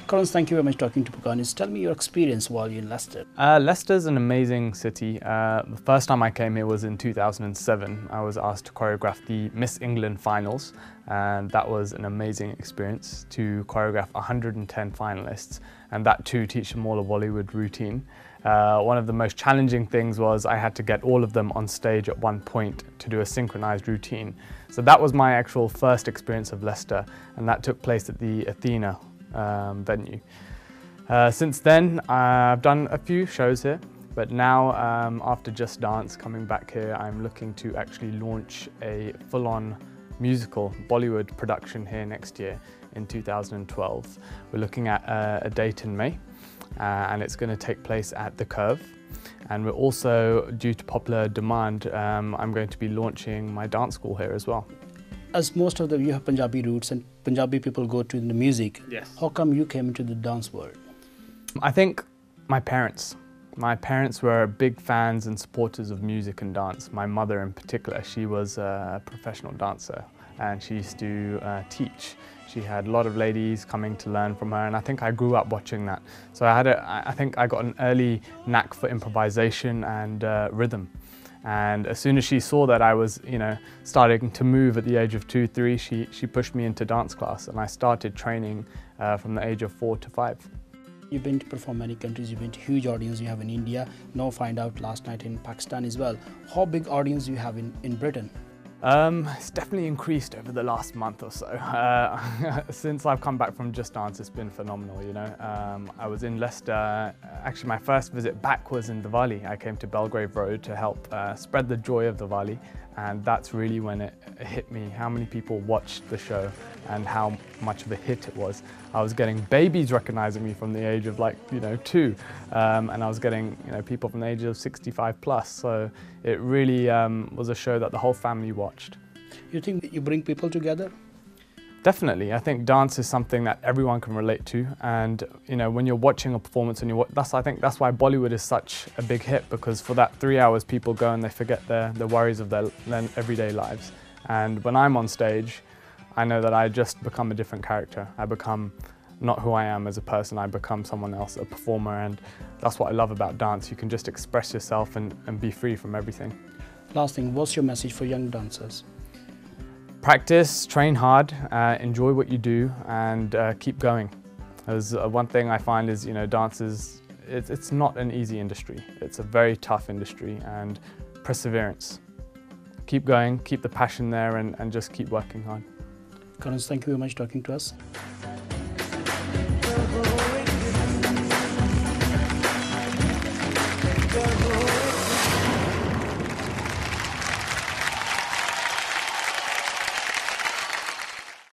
Karan, thank you very much for talking to Pukaar. Tell me your experience while you're in Leicester. Leicester's an amazing city. The first time I came here was in 2007. I was asked to choreograph the Miss England finals, and that was an amazing experience to choreograph 110 finalists, and that too teach them all a Bollywood routine. One of the most challenging things was I had to get all of them on stage at one point to do a synchronized routine. So that was my actual first experience of Leicester, and that took place at the Athena venue. Since then, I've done a few shows here, but now after Just Dance coming back here, I'm looking to actually launch a full-on musical Bollywood production here next year in 2012. We're looking at a date in May, and it's going to take place at The Curve. And we're also, due to popular demand, I'm going to be launching my dance school here as well. As most of you have Punjabi roots and Punjabi people go to the music, yes. How come you came into the dance world? I think my parents. My parents were big fans and supporters of music and dance. My mother in particular, she was a professional dancer and she used to teach. She had a lot of ladies coming to learn from her, and I think I grew up watching that. So I think I got an early knack for improvisation and rhythm. And as soon as she saw that I was, starting to move at the age of 2, 3, she pushed me into dance class, and I started training from the age of 4 to 5. You've been to perform many countries, you've been to huge audience you have in India, now find out last night in Pakistan as well. How big audience you have in Britain? It's definitely increased over the last month or so. Since I've come back from Just Dance, it's been phenomenal, I was in Leicester. Actually, my first visit back was in Diwali. I came to Belgrave Road to help spread the joy of Diwali, and that's really when it hit me, how many people watched the show and how much of a hit it was. I was getting babies recognizing me from the age of 2, and I was getting people from the age of 65 plus, so it really was a show that the whole family watched. You think you bring people together? Definitely. I think dance is something that everyone can relate to, and when you're watching a performance and I think that's why Bollywood is such a big hit, because for that 3 hours people go and they forget the worries of their everyday lives. And when I'm on stage, I know that I just become a different character. I become not who I am as a person, I become someone else, a performer, and that's what I love about dance. You can just express yourself and be free from everything. Last thing, what's your message for young dancers? Practice, train hard, enjoy what you do, and keep going. There's one thing I find is, dance is, it's not an easy industry. It's a very tough industry, and perseverance. Keep going, keep the passion there, and just keep working hard. Karan, thank you very much for talking to us.